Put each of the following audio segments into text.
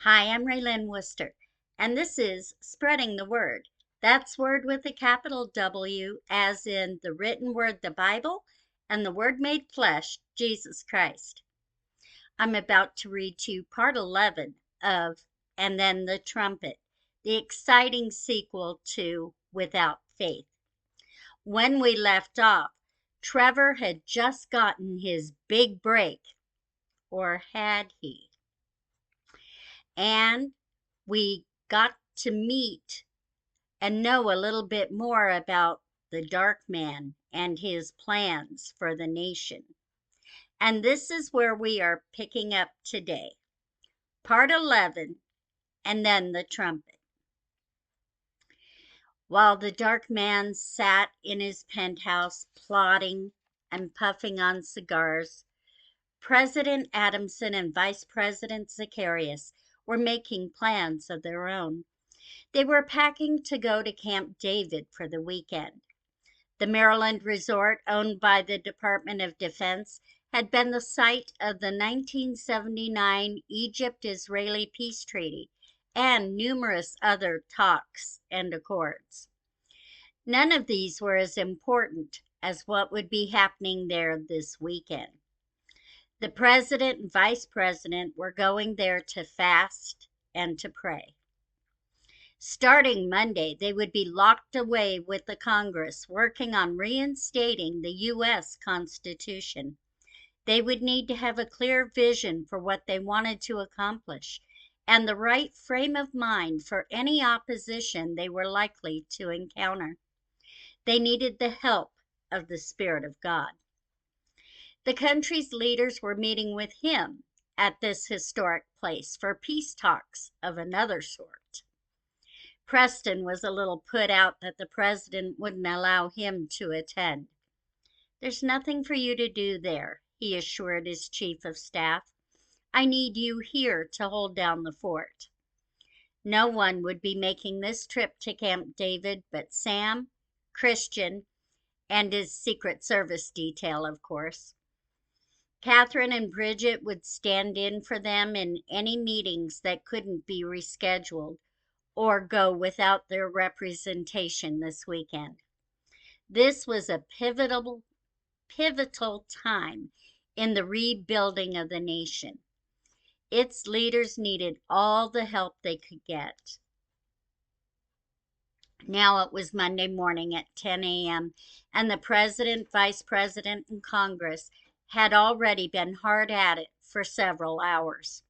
Hi, I'm Raylyn Worcester, and this is Spreading the Word. That's word with a capital W, as in the written word, the Bible, and the Word made flesh, Jesus Christ. I'm about to read to you part 11 of And Then the Trumpet, the exciting sequel to Without Faith. When we left off, Trevor had just gotten his big break, or had he? And we got to meet and know a little bit more about the Dark Man and his plans for the nation. And this is where we are picking up today. Part 11, and then the trumpet. While the Dark Man sat in his penthouse plotting and puffing on cigars, President Adamson and Vice President Zacharias were making plans of their own. They were packing to go to Camp David for the weekend. The Maryland resort, owned by the Department of Defense, had been the site of the 1979 Egypt-Israeli peace treaty and numerous other talks and accords. None of these were as important as what would be happening there this weekend. The president and vice president were going there to fast and to pray. Starting Monday, they would be locked away with the Congress, working on reinstating the U.S. Constitution. They would need to have a clear vision for what they wanted to accomplish and the right frame of mind for any opposition they were likely to encounter. They needed the help of the Spirit of God. The country's leaders were meeting with him at this historic place for peace talks of another sort. Preston was a little put out that the president wouldn't allow him to attend. "There's nothing for you to do there," he assured his chief of staff. "I need you here to hold down the fort." No one would be making this trip to Camp David but Sam, Christian, and his Secret Service detail, of course. Catherine and Bridget would stand in for them in any meetings that couldn't be rescheduled or go without their representation this weekend. This was a pivotal time in the rebuilding of the nation. Its leaders needed all the help they could get. Now it was Monday morning at 10 a.m., and the president, vice president, and Congress had already been hard at it for several hours.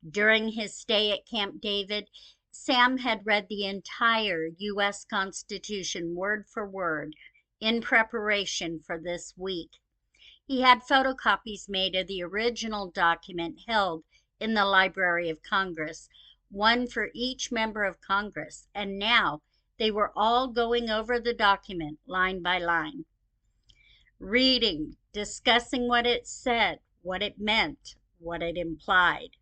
During his stay at Camp David, Sam had read the entire U.S. Constitution word for word in preparation for this week. He had photocopies made of the original document held in the Library of Congress, one for each member of Congress, and now they were all going over the document line by line, reading, discussing what it said, what it meant, what it implied.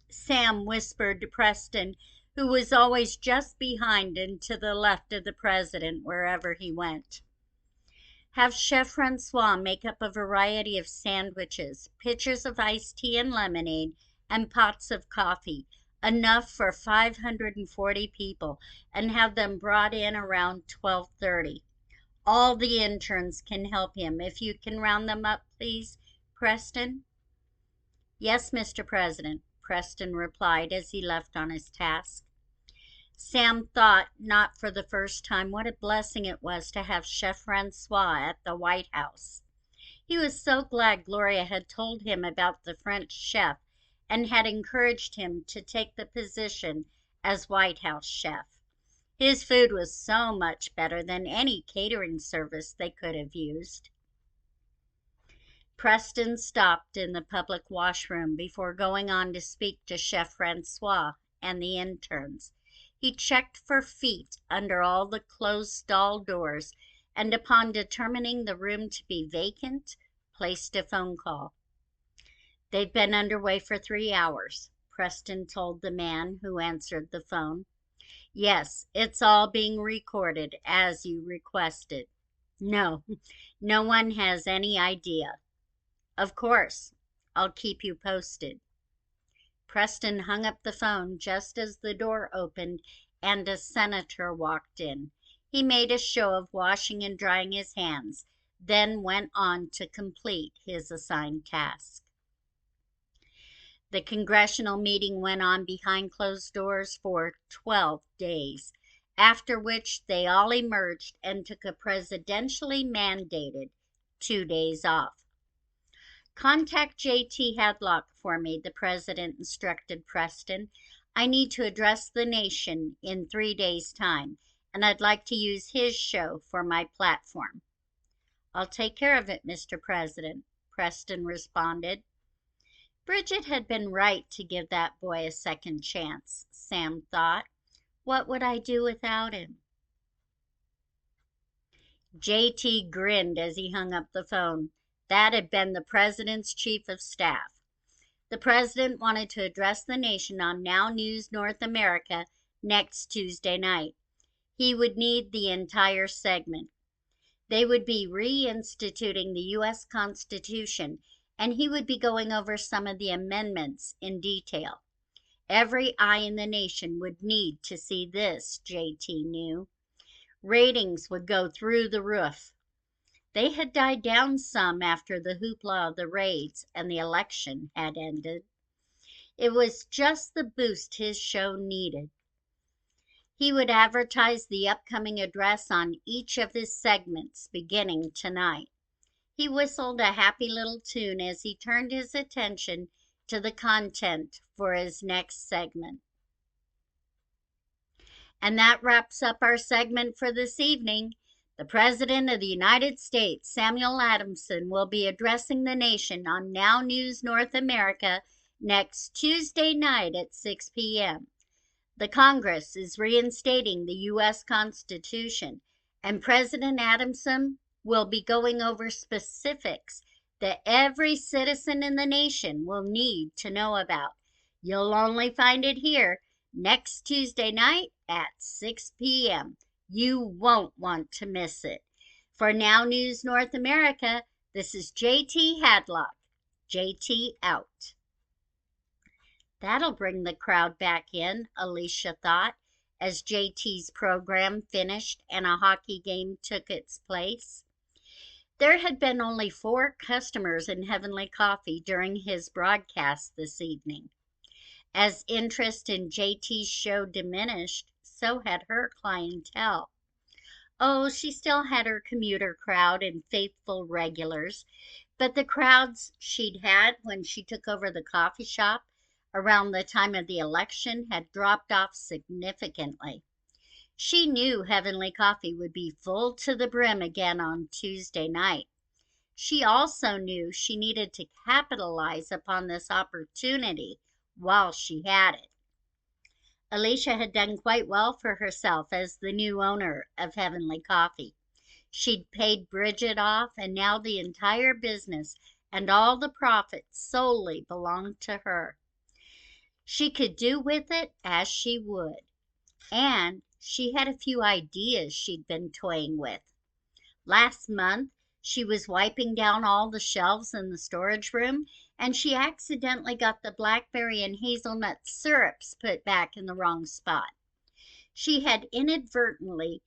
Sam whispered to Preston, who was always just behind and to the left of the president wherever he went. "Have Chef Francois make up a variety of sandwiches, pitchers of iced tea and lemonade, and pots of coffee, enough for 540 people, and have them brought in around 12:30. All the interns can help him. If you can round them up, please, Preston." "Yes, Mr. President," Preston replied as he left on his task. Sam thought, not for the first time, what a blessing it was to have Chef Francois at the White House. He was so glad Gloria had told him about the French chef and had encouraged him to take the position as White House chef. His food was so much better than any catering service they could have used. Preston stopped in the public washroom before going on to speak to Chef Francois and the interns. He checked for feet under all the closed stall doors, and upon determining the room to be vacant, placed a phone call. "They've been underway for 3 hours," Preston told the man who answered the phone. "Yes, it's all being recorded as you requested." "No, no one has any idea." "Of course. I'll keep you posted." Preston hung up the phone just as the door opened and a senator walked in. He made a show of washing and drying his hands, then went on to complete his assigned task. The congressional meeting went on behind closed doors for 12 days, after which they all emerged and took a presidentially mandated 2 days off. "Contact J.T. Hadlock for me," the president instructed Preston. "I need to address the nation in 3 days' time, and I'd like to use his show for my platform." "I'll take care of it, Mr. President," Preston responded. Bridget had been right to give that boy a second chance, Sam thought. What would I do without him? J.T. grinned as he hung up the phone. That had been the president's chief of staff. The president wanted to address the nation on Now News North America next Tuesday night. He would need the entire segment. They would be reinstituting the U.S. Constitution, and he would be going over some of the amendments in detail. Every eye in the nation would need to see this, JT knew. Ratings would go through the roof. They had died down some after the hoopla of the raids and the election had ended. It was just the boost his show needed. He would advertise the upcoming address on each of his segments beginning tonight. He whistled a happy little tune as he turned his attention to the content for his next segment. And that wraps up our segment for this evening. The President of the United States, Samuel Adamson, will be addressing the nation on Now News North America next Tuesday night at 6 p.m. The Congress is reinstating the U.S. Constitution, and President Adamson will be going over specifics that every citizen in the nation will need to know about. You'll only find it here next Tuesday night at 6 p.m. You won't want to miss it. For Now News North America, this is J.T. Hadlock. J.T. out. That'll bring the crowd back in, Alicia thought, as JT's program finished and a hockey game took its place. There had been only 4 customers in Heavenly Coffee during his broadcast this evening. As interest in JT's show diminished, so had her clientele. Oh, she still had her commuter crowd and faithful regulars, but the crowds she'd had when she took over the coffee shop around the time of the election had dropped off significantly. She knew Heavenly Coffee would be full to the brim again on Tuesday night. She also knew she needed to capitalize upon this opportunity while she had it. Alicia had done quite well for herself as the new owner of Heavenly Coffee. She'd paid Bridget off, and now the entire business and all the profits solely belonged to her. She could do with it as she would, and she had a few ideas she'd been toying with. Last month, she was wiping down all the shelves in the storage room, and she accidentally got the blackberry and hazelnut syrups put back in the wrong spot. She had inadvertently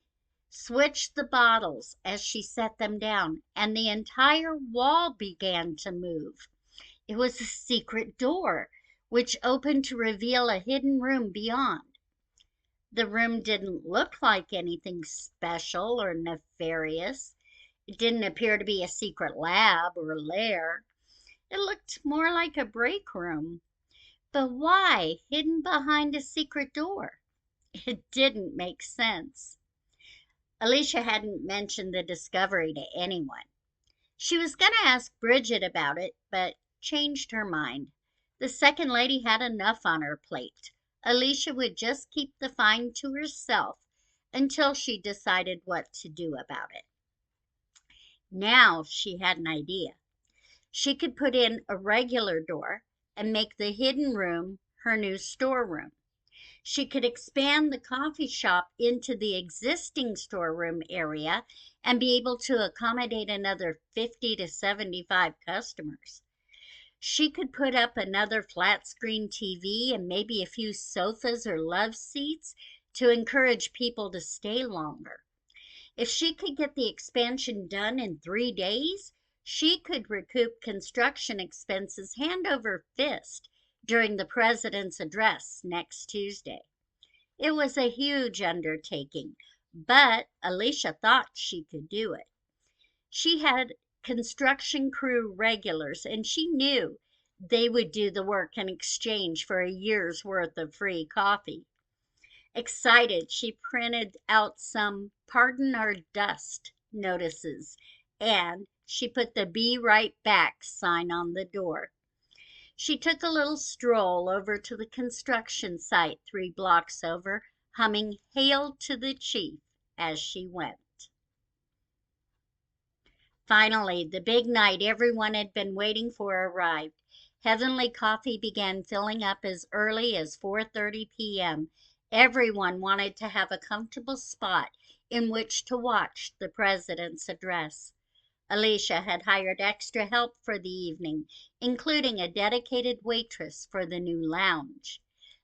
switched the bottles as she set them down, and the entire wall began to move. It was a secret door, which opened to reveal a hidden room beyond. The room didn't look like anything special or nefarious. It didn't appear to be a secret lab or lair. It looked more like a break room. But why hidden behind a secret door? It didn't make sense. Alicia hadn't mentioned the discovery to anyone. She was going to ask Bridget about it, but changed her mind. The second lady had enough on her plate. Alicia would just keep the find to herself until she decided what to do about it. Now she had an idea. She could put in a regular door and make the hidden room her new storeroom. She could expand the coffee shop into the existing storeroom area and be able to accommodate another 50 to 75 customers. She could put up another flat screen TV and maybe a few sofas or love seats to encourage people to stay longer. If she could get the expansion done in 3 days, she could recoup construction expenses hand over fist during the president's address next Tuesday. It was a huge undertaking, but Alicia thought she could do it. She had construction crew regulars, and she knew they would do the work in exchange for a year's worth of free coffee. Excited, she printed out some "Pardon Our Dust" notices, and she put the "Be Right Back" sign on the door. She took a little stroll over to the construction site 3 blocks over, humming "Hail to the Chief" as she went. Finally, the big night everyone had been waiting for arrived. Heavenly Coffee began filling up as early as 4:30 p.m. Everyone wanted to have a comfortable spot in which to watch the president's address. Alicia had hired extra help for the evening, including a dedicated waitress for the new lounge.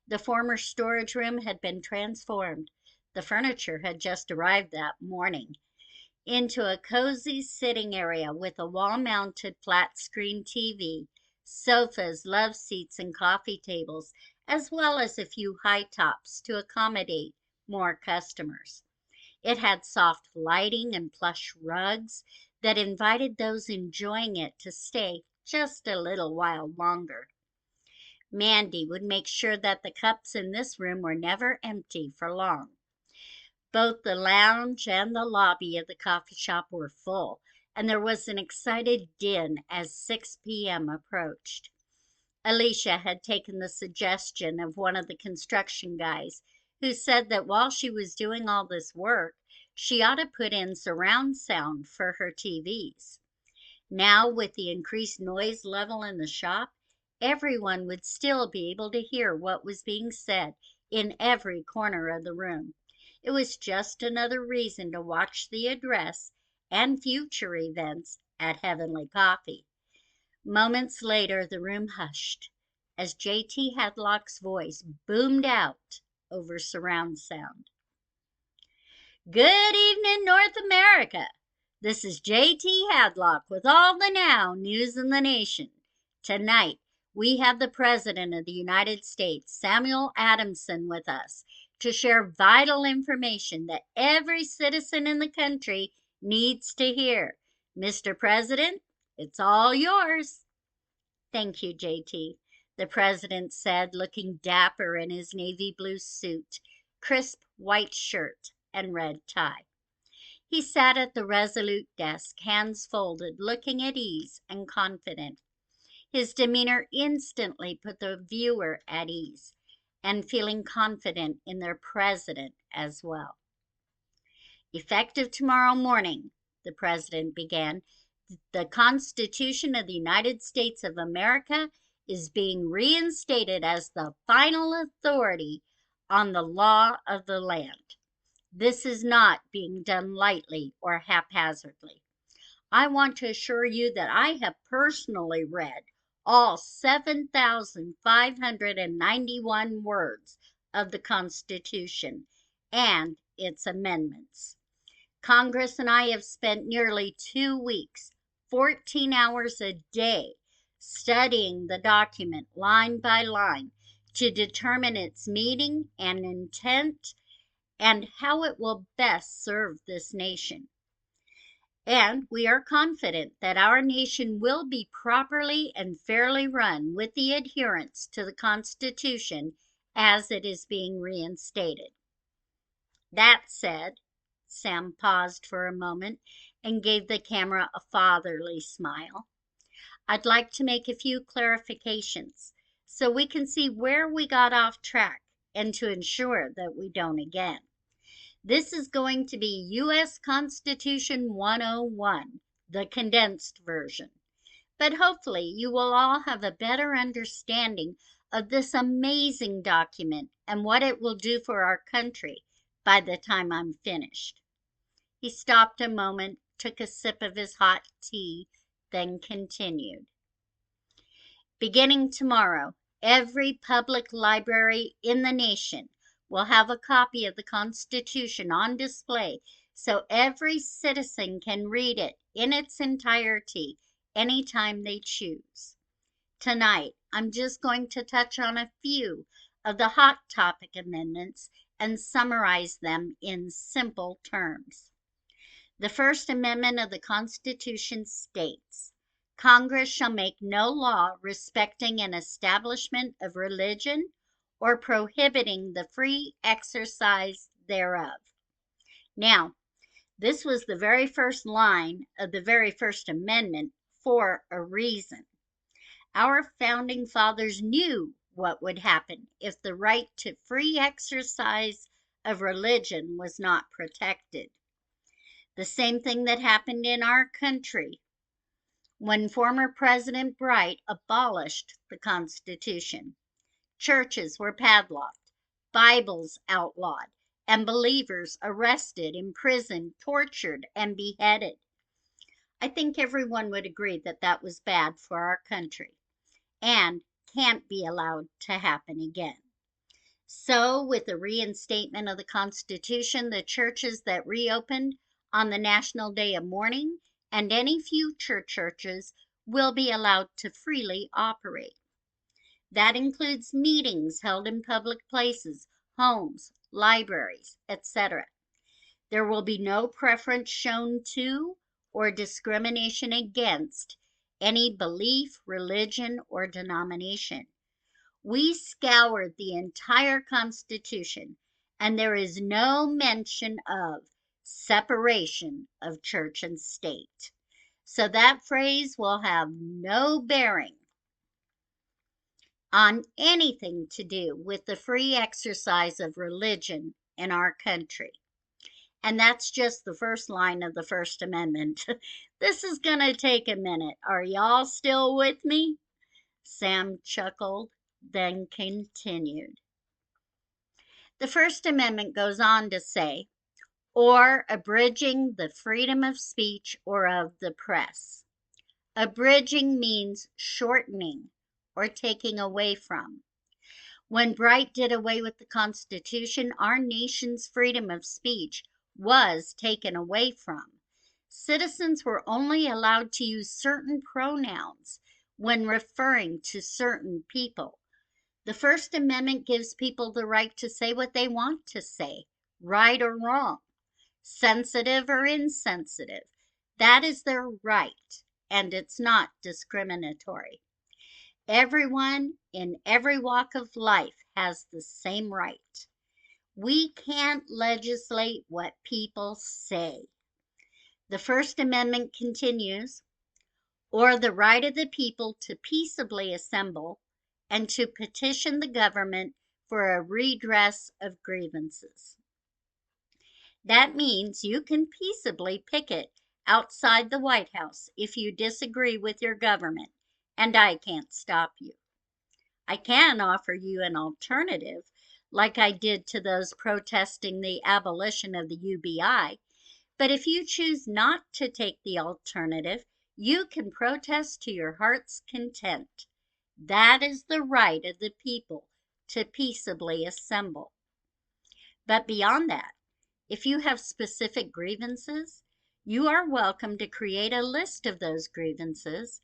The former storage room had been transformed. The furniture had just arrived that morning into a cozy sitting area with a wall-mounted flat-screen TV, sofas, love seats, and coffee tables, as well as a few high tops to accommodate more customers. It had soft lighting and plush rugs that invited those enjoying it to stay just a little while longer. Mandy would make sure that the cups in this room were never empty for long. Both the lounge and the lobby of the coffee shop were full, and there was an excited din as 6 p.m. approached. Alicia had taken the suggestion of one of the construction guys, who said that while she was doing all this work, she ought to put in surround sound for her TVs. Now, with the increased noise level in the shop, everyone would still be able to hear what was being said in every corner of the room. It was just another reason to watch the address and future events at Heavenly Coffee. Moments later, the room hushed as J.T. Hadlock's voice boomed out over surround sound. Good evening, North America. This is J.T. Hadlock with all the now news in the nation. Tonight, we have the President of the United States, Samuel Adamson, with us to share vital information that every citizen in the country needs to hear. Mr. President, it's all yours. Thank you, J.T., the president said, looking dapper in his navy blue suit, crisp white shirt, and red tie. He sat at the resolute desk, hands folded, looking at ease and confident. His demeanor instantly put the viewer at ease and feeling confident in their president as well. Effective tomorrow morning, the president began, the Constitution of the United States of America is being reinstated as the final authority on the law of the land. This is not being done lightly or haphazardly. I want to assure you that I have personally read all 7,591 words of the Constitution and its amendments. Congress and I have spent nearly 2 weeks, 14 hours a day, studying the document line by line to determine its meaning and intent and how it will best serve this nation. And we are confident that our nation will be properly and fairly run with the adherence to the Constitution as it is being reinstated. That said, Sam paused for a moment and gave the camera a fatherly smile. I'd like to make a few clarifications so we can see where we got off track and to ensure that we don't again. This is going to be U.S. Constitution 101, the condensed version. But hopefully you will all have a better understanding of this amazing document and what it will do for our country by the time I'm finished. He stopped a moment, took a sip of his hot tea, then continued. Beginning tomorrow, every public library in the nation will have a copy of the Constitution on display so every citizen can read it in its entirety anytime they choose. Tonight, I'm just going to touch on a few of the hot topic amendments and summarize them in simple terms. The First Amendment of the Constitution states, Congress shall make no law respecting an establishment of religion or prohibiting the free exercise thereof. Now, this was the very first line of the very First Amendment for a reason. Our founding fathers knew what would happen if the right to free exercise of religion was not protected. The same thing that happened in our country when former President Bright abolished the Constitution. Churches were padlocked, Bibles outlawed, and believers arrested, imprisoned, tortured, and beheaded. I think everyone would agree that that was bad for our country and can't be allowed to happen again. So, with the reinstatement of the Constitution, the churches that reopened on the National Day of Mourning and any future churches will be allowed to freely operate. That includes meetings held in public places, homes, libraries, etc. There will be no preference shown to or discrimination against any belief, religion, or denomination. We scoured the entire Constitution, and there is no mention of separation of church and state. So that phrase will have no bearing on anything to do with the free exercise of religion in our country. And that's just the first line of the First Amendment. This is going to take a minute. Are y'all still with me? Sam chuckled, then continued. The First Amendment goes on to say, or abridging the freedom of speech or of the press. Abridging means shortening or taking away from. When Bright did away with the Constitution, our nation's freedom of speech was taken away from. Citizens were only allowed to use certain pronouns when referring to certain people. The First Amendment gives people the right to say what they want to say, right or wrong, sensitive or insensitive. That is their right, and it's not discriminatory. Everyone in every walk of life has the same right. We can't legislate what people say. The First Amendment continues, or the right of the people to peaceably assemble and to petition the government for a redress of grievances. That means you can peaceably picket outside the White House if you disagree with your government, and I can't stop you. I can offer you an alternative, like I did to those protesting the abolition of the UBI, but if you choose not to take the alternative, you can protest to your heart's content. That is the right of the people to peaceably assemble. But beyond that, if you have specific grievances, you are welcome to create a list of those grievances,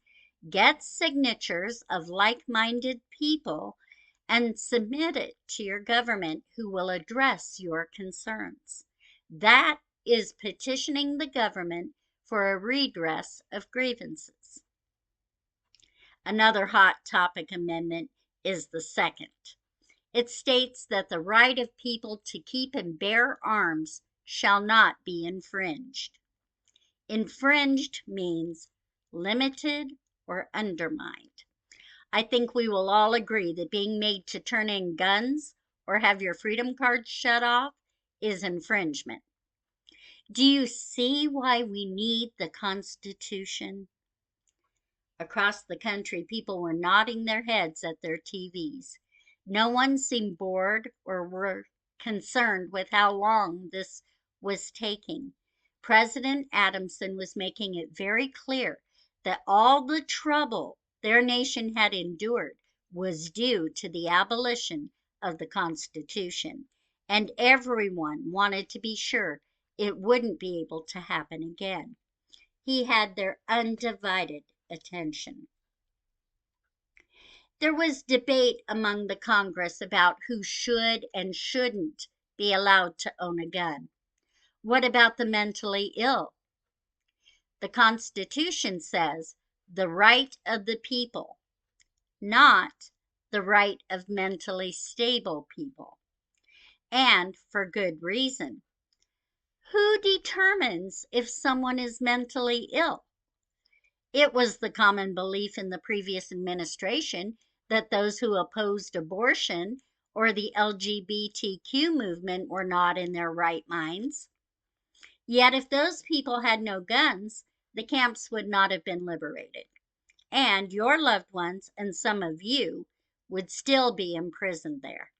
get signatures of like-minded people, and submit it to your government who will address your concerns. That is petitioning the government for a redress of grievances. Another hot topic amendment is the second. It states that the right of people to keep and bear arms shall not be infringed. Infringed means limited or undermined. I think we will all agree that being made to turn in guns or have your freedom card shut off is infringement. Do you see why we need the Constitution? Across the country, people were nodding their heads at their TVs. No one seemed bored or were concerned with how long this was taking. President Adamson was making it very clear that all the trouble their nation had endured was due to the abolition of the Constitution, and everyone wanted to be sure it wouldn't be able to happen again. He had their undivided attention. There was debate among the Congress about who should and shouldn't be allowed to own a gun. What about the mentally ill? The Constitution says the right of the people, not the right of mentally stable people. And for good reason. Who determines if someone is mentally ill? It was the common belief in the previous administration that those who opposed abortion or the LGBTQ movement were not in their right minds. Yet if those people had no guns, the camps would not have been liberated, and your loved ones and some of you would still be imprisoned there.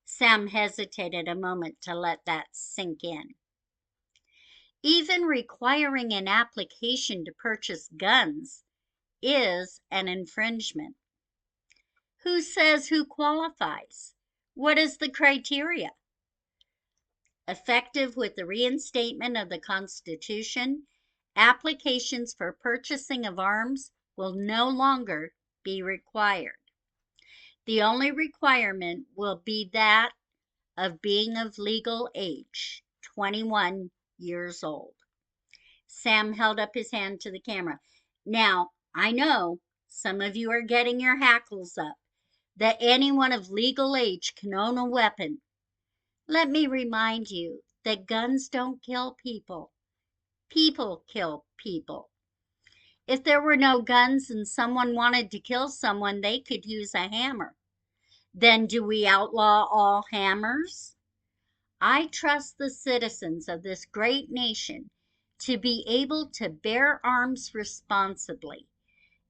Sam hesitated a moment to let that sink in. Even requiring an application to purchase guns is an infringement. Who says who qualifies? What is the criteria? Effective with the reinstatement of the Constitution, applications for purchasing of arms will no longer be required. The only requirement will be that of being of legal age, 21 years old. Sam held up his hand to the camera. Now, I know some of you are getting your hackles up that anyone of legal age can own a weapon. Let me remind you that guns don't kill people. People kill people. If there were no guns and someone wanted to kill someone, they could use a hammer. Then do we outlaw all hammers? I trust the citizens of this great nation to be able to bear arms responsibly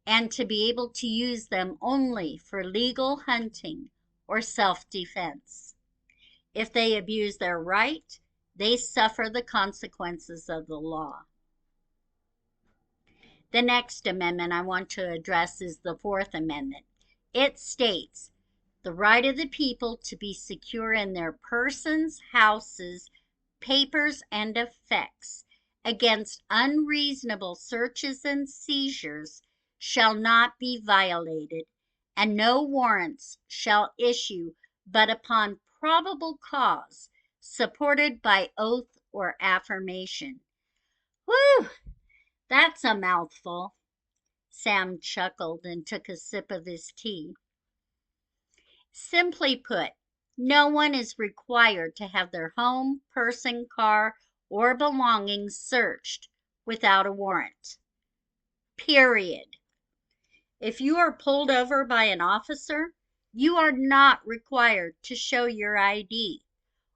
and to be able to use them only for legal hunting or self-defense. If they abuse their right, they suffer the consequences of the law. The next amendment I want to address is the Fourth Amendment. It states, the right of the people to be secure in their persons, houses, papers, and effects against unreasonable searches and seizures shall not be violated, and no warrants shall issue but upon probable cause, supported by oath or affirmation. Whew! That's a mouthful. Sam chuckled and took a sip of his tea. Simply put, no one is required to have their home, person, car, or belongings searched without a warrant. Period. If you are pulled over by an officer, you are not required to show your ID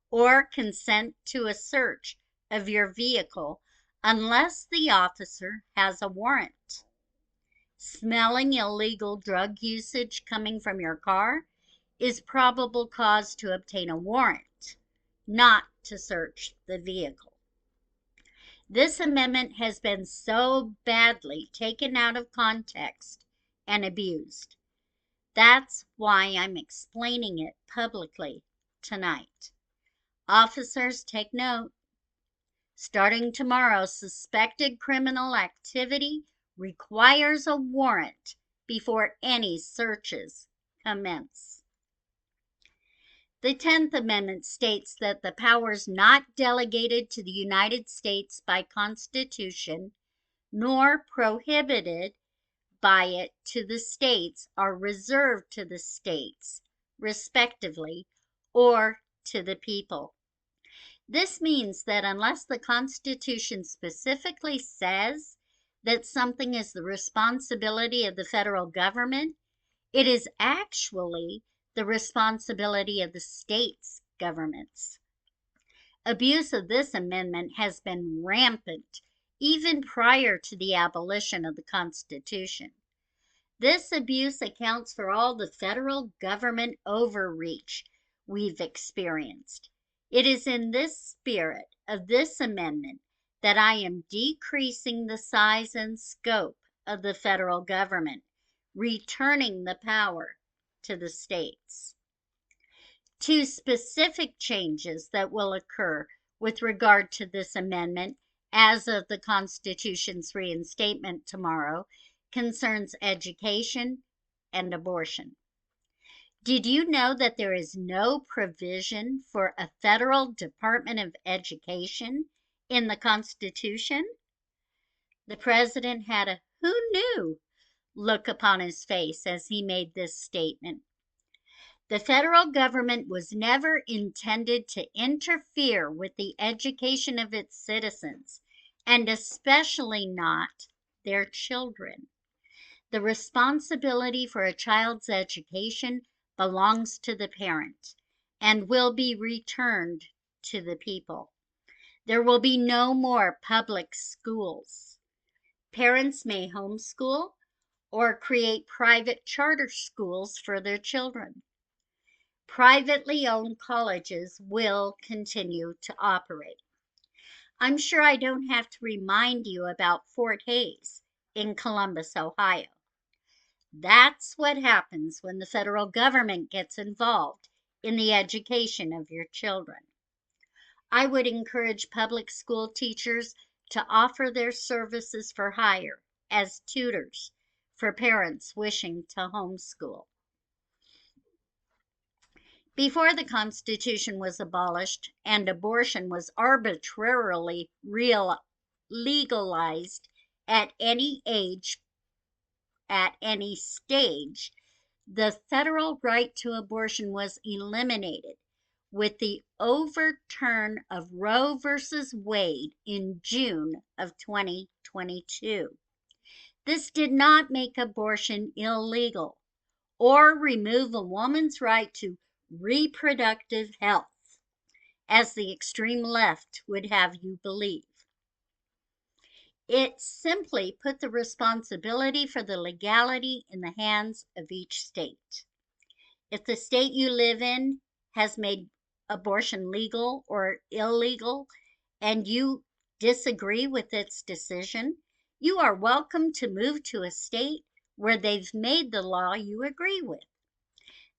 or consent to a search of your vehicle unless the officer has a warrant. Smelling illegal drug usage coming from your car is probable cause to obtain a warrant, not to search the vehicle. This amendment has been so badly taken out of context and abused. That's why I'm explaining it publicly tonight. Officers, take note. Starting tomorrow, suspected criminal activity requires a warrant before any searches commence. The 10th Amendment states that the powers not delegated to the United States by Constitution nor prohibited by it to the states are reserved to the states, respectively, or to the people. This means that unless the Constitution specifically says that something is the responsibility of the federal government, it is actually the responsibility of the states' governments. Abuse of this amendment has been rampant even prior to the abolition of the Constitution. This abuse accounts for all the federal government overreach we've experienced. It is in this spirit of this amendment that I am decreasing the size and scope of the federal government, returning the power to the states. Two specific changes that will occur with regard to this amendment as of the Constitution's reinstatement tomorrow concerns education and abortion. Did you know that there is no provision for a federal Department of Education in the Constitution? The president had a "who knew" look upon his face as he made this statement. The federal government was never intended to interfere with the education of its citizens, and especially not their children. The responsibility for a child's education belongs to the parent and will be returned to the people. There will be no more public schools. Parents may homeschool or create private charter schools for their children. Privately owned colleges will continue to operate. I'm sure I don't have to remind you about Fort Hays in Columbus, Ohio. That's what happens when the federal government gets involved in the education of your children. I would encourage public school teachers to offer their services for hire as tutors for parents wishing to homeschool. Before the Constitution was abolished and abortion was arbitrarily legalized at any age, at any stage, the federal right to abortion was eliminated with the overturn of Roe versus Wade in June of 2022. This did not make abortion illegal or remove a woman's right to reproductive health, as the extreme left would have you believe. It simply put the responsibility for the legality in the hands of each state. If the state you live in has made abortion legal or illegal and you disagree with its decision, you are welcome to move to a state where they've made the law you agree with.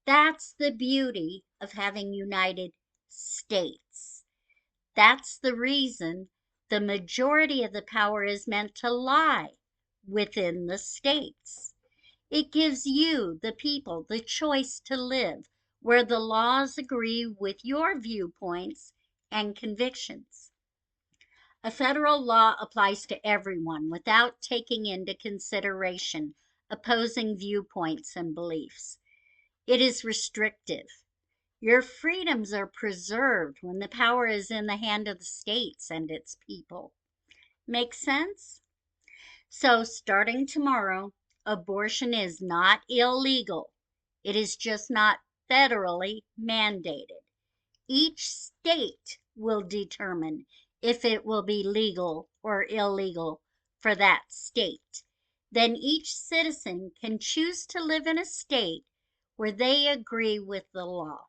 That's the beauty of having United States. That's the reason the majority of the power is meant to lie within the states. It gives you, the people, the choice to live where the laws agree with your viewpoints and convictions. A federal law applies to everyone without taking into consideration opposing viewpoints and beliefs. It is restrictive. Your freedoms are preserved when the power is in the hand of the states and its people. Make sense? So, starting tomorrow, abortion is not illegal. It is just not federally mandated. Each state will determine if it will be legal or illegal for that state. Then each citizen can choose to live in a state where they agree with the law.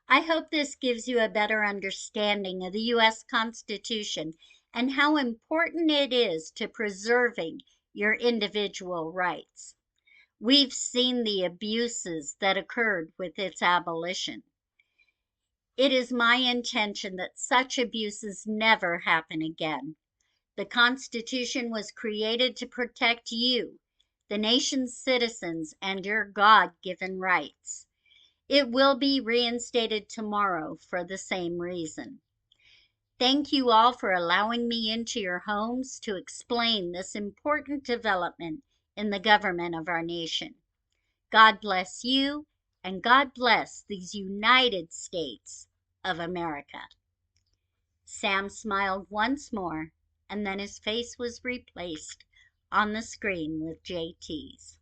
I hope this gives you a better understanding of the U.S. Constitution and how important it is to preserving your individual rights. We've seen the abuses that occurred with its abolition. It is my intention that such abuses never happen again. The Constitution was created to protect you, the nation's citizens, and your God-given rights. It will be reinstated tomorrow for the same reason. Thank you all for allowing me into your homes to explain this important development in the government of our nation. God bless you, and God bless these United States of America. Sam smiled once more, and then his face was replaced on the screen with JT's.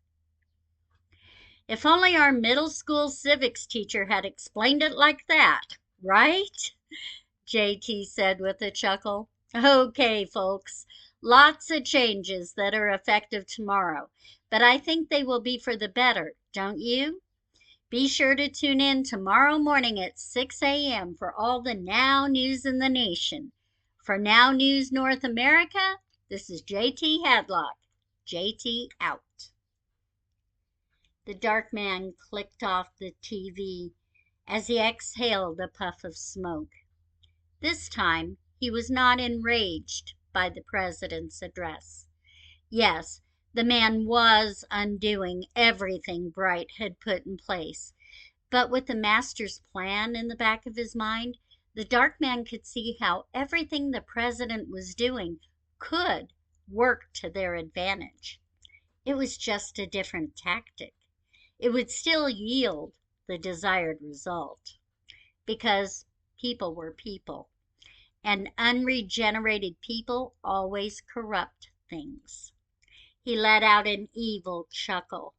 If only our middle school civics teacher had explained it like that, right? JT said with a chuckle. Okay, folks, lots of changes that are effective tomorrow, but I think they will be for the better, don't you? Be sure to tune in tomorrow morning at 6 a.m. for all the Now News in the nation. For Now News North America, this is JT Hadlock. JT out." The dark man clicked off the TV as he exhaled a puff of smoke. This time he was not enraged by the president's address. Yes, the man was undoing everything Bright had put in place, but with the master's plan in the back of his mind, the dark man could see how everything the president was doing could work to their advantage. It was just a different tactic. It would still yield the desired result, because people were people, and unregenerated people always corrupt things. He let out an evil chuckle.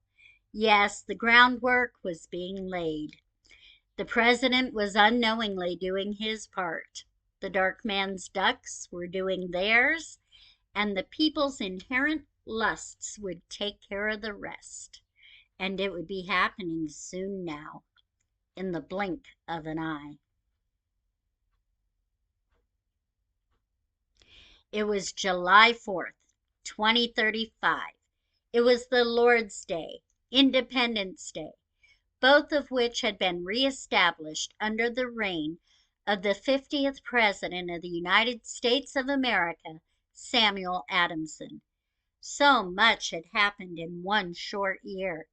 Yes, the groundwork was being laid. The president was unknowingly doing his part. The dark man's ducks were doing theirs, and the people's inherent lusts would take care of the rest. And it would be happening soon now, in the blink of an eye. It was July 4th, 2035. It was the Lord's Day, Independence Day, both of which had been reestablished under the reign of the 50th President of the United States of America, Samuel Adamson. So much had happened in one short year.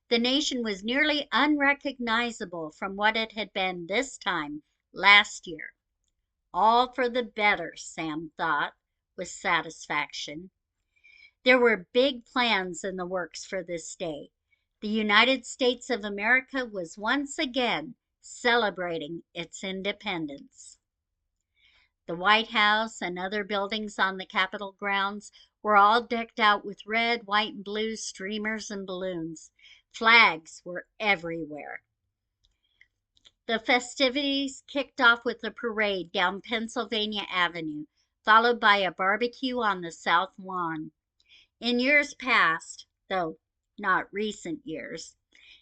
The nation was nearly unrecognizable from what it had been this time last year. All for the better, Sam thought with satisfaction. There were big plans in the works for this day. The United States of America was once again celebrating its independence. The White House and other buildings on the Capitol grounds were all decked out with red, white, and blue streamers and balloons. Flags were everywhere. The festivities kicked off with a parade down Pennsylvania Avenue, followed by a barbecue on the South Lawn. In years past, though not recent years,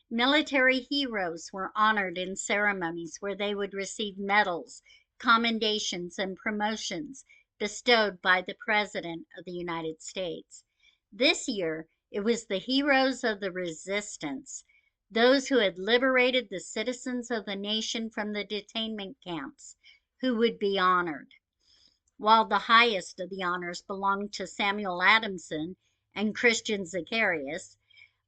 military heroes were honored in ceremonies where they would receive medals, commendations, and promotions bestowed by the President of the United States. This year, it was the heroes of the resistance, those who had liberated the citizens of the nation from the detainment camps, who would be honored. While the highest of the honors belonged to Samuel Adamson and Christian Zacharias,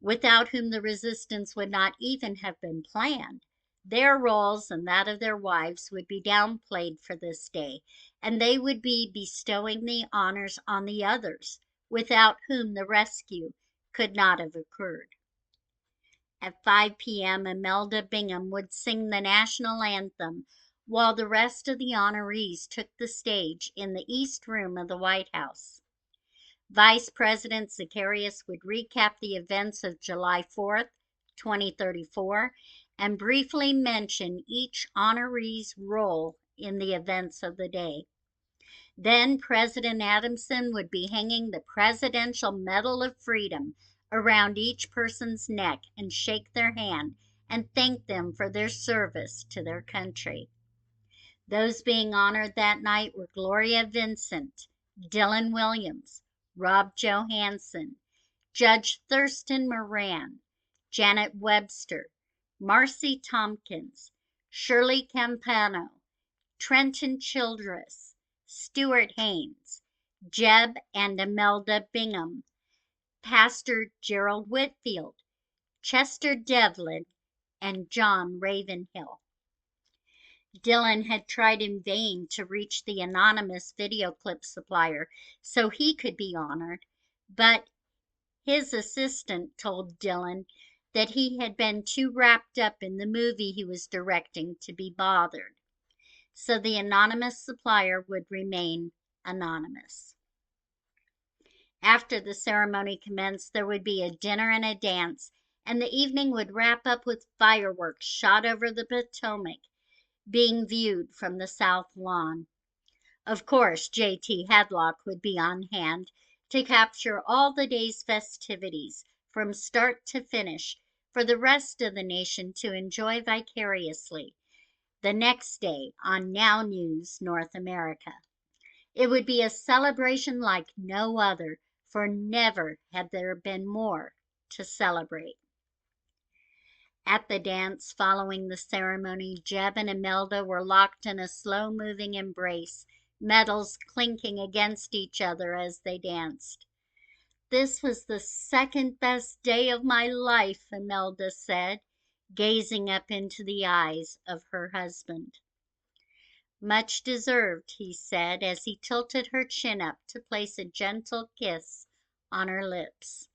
without whom the resistance would not even have been planned, their roles and that of their wives would be downplayed for this day, and they would be bestowing the honors on the others, without whom the rescue could not have occurred. At 5 p.m., Imelda Bingham would sing the national anthem, while the rest of the honorees took the stage in the East Room of the White House. Vice President Zacharias would recap the events of July 4th, 2034, and briefly mention each honoree's role in the events of the day. Then President Adamson would be hanging the Presidential Medal of Freedom around each person's neck and shake their hand and thank them for their service to their country. Those being honored that night were Gloria Vincent, Dylan Williams, Rob Johansson, Judge Thurston Moran, Janet Webster, Marcy Tompkins, Shirley Campano, Trenton Childress, Stuart Haynes, Jeb and Imelda Bingham, Pastor Gerald Whitfield, Chester Devlin, and John Ravenhill. Dylan had tried in vain to reach the anonymous video clip supplier so he could be honored, but his assistant told Dylan that he had been too wrapped up in the movie he was directing to be bothered. So the anonymous supplier would remain anonymous. After the ceremony commenced, there would be a dinner and a dance, and the evening would wrap up with fireworks shot over the Potomac, being viewed from the South Lawn. Of course, J.T. Hadlock would be on hand to capture all the day's festivities from start to finish for the rest of the nation to enjoy vicariously the next day on Now News North America. It would be a celebration like no other, for never had there been more to celebrate. At the dance following the ceremony, Jeb and Imelda were locked in a slow-moving embrace, medals clinking against each other as they danced. "This was the second best day of my life," Imelda said, gazing up into the eyes of her husband. "Much deserved," he said, as he tilted her chin up to place a gentle kiss on her lips.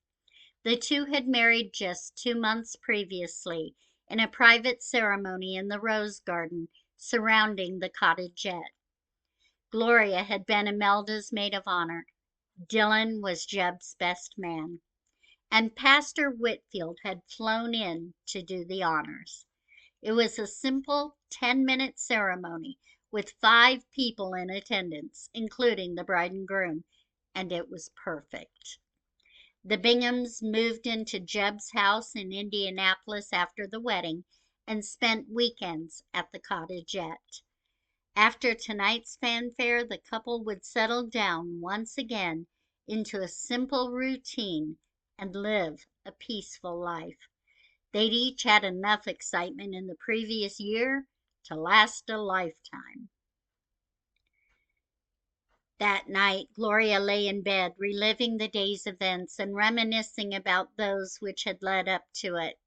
The two had married just 2 months previously, in a private ceremony in the rose garden surrounding the cottagette. Gloria had been Imelda's maid of honor. Dylan was Jeb's best man, and Pastor Whitfield had flown in to do the honors. It was a simple 10-minute ceremony with 5 people in attendance, including the bride and groom, and it was perfect. The Binghams moved into Jeb's house in Indianapolis after the wedding and spent weekends at the cottagette. After tonight's fanfare, the couple would settle down once again into a simple routine and live a peaceful life. They'd each had enough excitement in the previous year to last a lifetime. That night, Gloria lay in bed, reliving the day's events and reminiscing about those which had led up to it.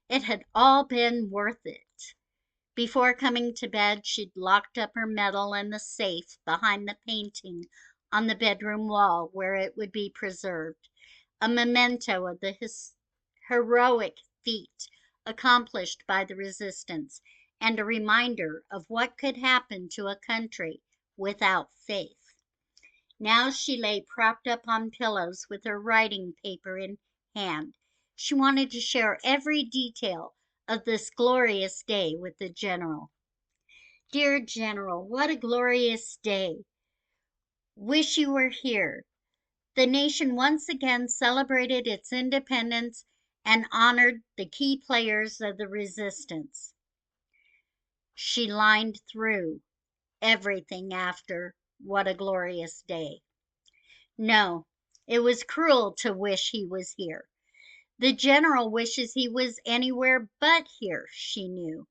It had all been worth it. Before coming to bed, she'd locked up her medal in the safe behind the painting on the bedroom wall where it would be preserved, a memento of the heroic feat accomplished by the resistance, and a reminder of what could happen to a country without faith. Now she lay propped up on pillows with her writing paper in hand. She wanted to share every detail of this glorious day with the general. "Dear General, what a glorious day. Wish you were here. The nation once again celebrated its independence and honored the key players of the resistance." She lined through everything after "what a glorious day." No, it was cruel to wish he was here. The general wishes he was anywhere but here, she knew.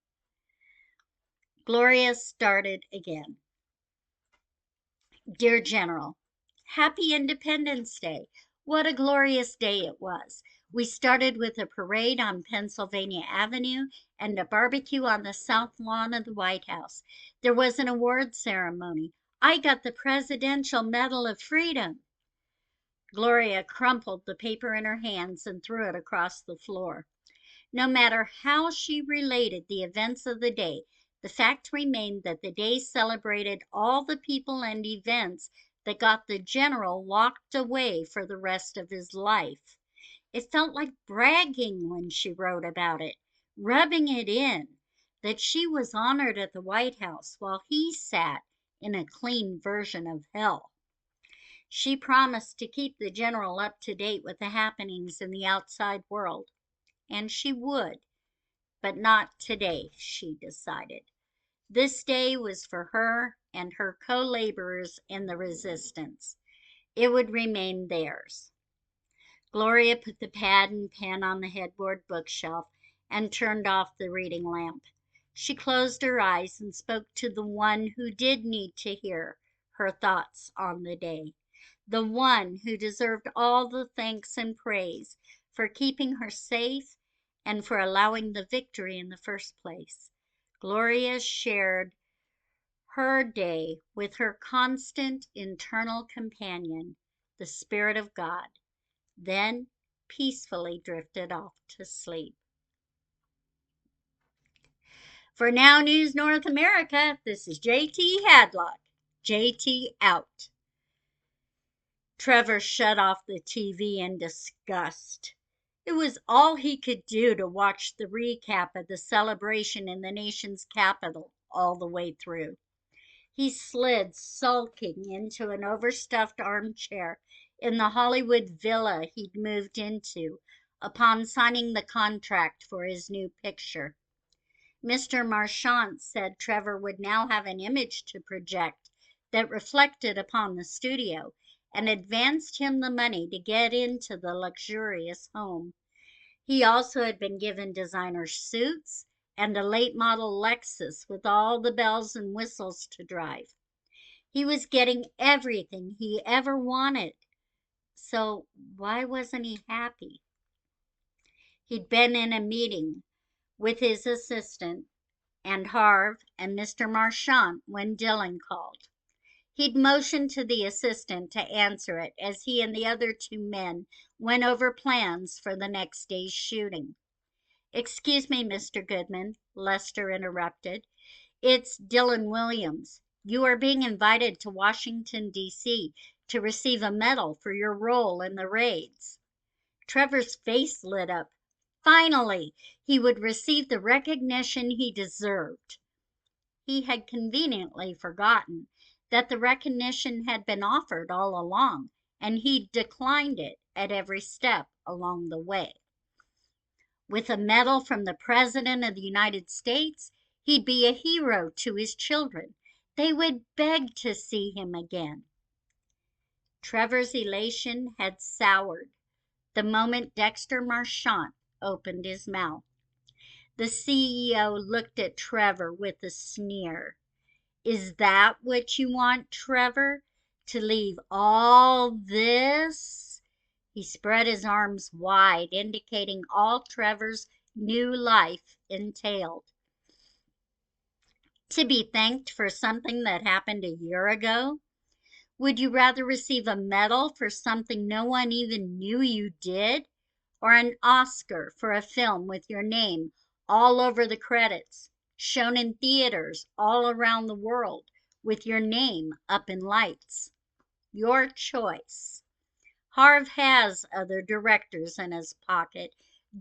Gloria started again. "Dear General, Happy Independence Day. What a glorious day it was. We started with a parade on Pennsylvania Avenue and a barbecue on the south lawn of the White House. There was an award ceremony. I got the Presidential Medal of Freedom." Gloria crumpled the paper in her hands and threw it across the floor. No matter how she related the events of the day, the fact remained that the day celebrated all the people and events that got the general locked away for the rest of his life. It felt like bragging when she wrote about it, rubbing it in, that she was honored at the White House while he sat in a clean version of hell. She promised to keep the general up to date with the happenings in the outside world, and she would, but not today, she decided. This day was for her and her co-laborers in the resistance. It would remain theirs. Gloria put the pad and pen on the headboard bookshelf and turned off the reading lamp. She closed her eyes and spoke to the one who did need to hear her thoughts on the day. The one who deserved all the thanks and praise for keeping her safe and for allowing the victory in the first place. Gloria shared her day with her constant internal companion, the Spirit of God, then peacefully drifted off to sleep. For Now News North America, this is JT Hadlock. JT out. Trevor shut off the TV in disgust. It was all he could do to watch the recap of the celebration in the nation's capital all the way through. He slid sulking into an overstuffed armchair in the Hollywood villa he'd moved into upon signing the contract for his new picture. Mr. Marchant said Trevor would now have an image to project that reflected upon the studio, and advanced him the money to get into the luxurious home. He also had been given designer suits and a late model Lexus with all the bells and whistles to drive. He was getting everything he ever wanted. So why wasn't he happy? He'd been in a meeting with his assistant and Harv and Mr. Marchant when Dylan called. He'd motioned to the assistant to answer it as he and the other two men went over plans for the next day's shooting. "Excuse me, Mr. Goodman," Lester interrupted. "It's Dylan Williams. You are being invited to Washington, D.C. to receive a medal for your role in the raids." Trevor's face lit up. Finally, he would receive the recognition he deserved. He had conveniently forgotten that the recognition had been offered all along, and he declined it at every step along the way. With a medal from the President of the United States, he'd be a hero to his children. They would beg to see him again. Trevor's elation had soured the moment Dexter Marchant opened his mouth. The CEO looked at Trevor with a sneer. "Is that what you want, Trevor? To leave all this?" He spread his arms wide, indicating all Trevor's new life entailed. "To be thanked for something that happened a year ago? Would you rather receive a medal for something no one even knew you did, or an Oscar for a film with your name all over the credits, shown in theaters all around the world with your name up in lights? Your choice. Harv has other directors in his pocket,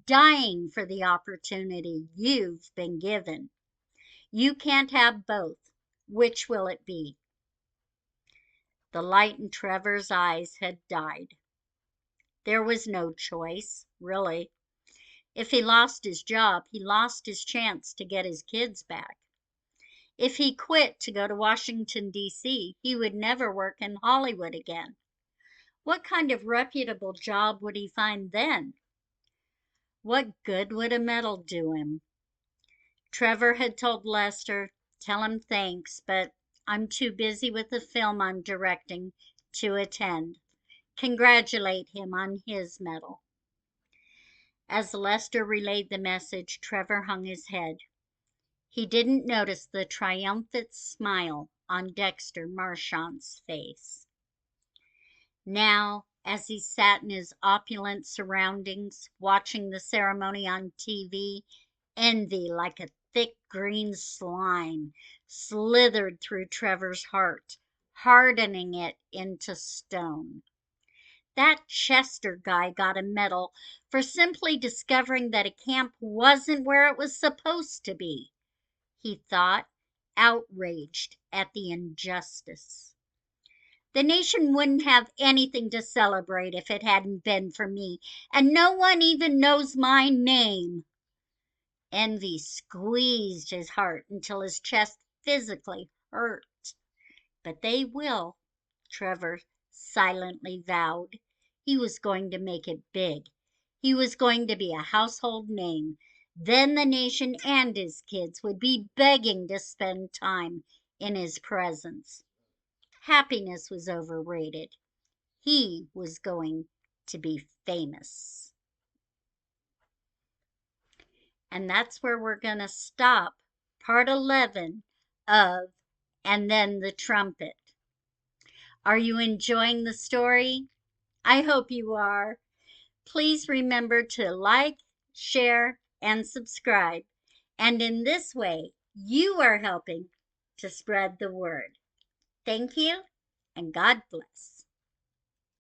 dying for the opportunity you've been given. You can't have both. Which will it be?" The light in Trevor's eyes had died. There was no choice, really. If he lost his job, he lost his chance to get his kids back. If he quit to go to Washington, D.C., he would never work in Hollywood again. What kind of reputable job would he find then? What good would a medal do him? Trevor had told Lester, "Tell him thanks, but I'm too busy with the film I'm directing to attend. Congratulate him on his medal." As Lester relayed the message, Trevor hung his head. He didn't notice the triumphant smile on Dexter Marchant's face. Now, as he sat in his opulent surroundings, watching the ceremony on TV, envy, like a thick green slime, slithered through Trevor's heart, hardening it into stone. That Chester guy got a medal for simply discovering that a camp wasn't where it was supposed to be, he thought, outraged at the injustice. "The nation wouldn't have anything to celebrate if it hadn't been for me, and no one even knows my name." Envy squeezed his heart until his chest physically hurt. "But they will," Trevor silently vowed. He was going to make it big. He was going to be a household name. Then the nation and his kids would be begging to spend time in his presence. Happiness was overrated. He was going to be famous. And that's where we're going to stop part 11 of And Then the Trumpet. Are you enjoying the story? I hope you are. Please remember to like, share, and subscribe. And in this way, you are helping to spread the word. Thank you, and God bless.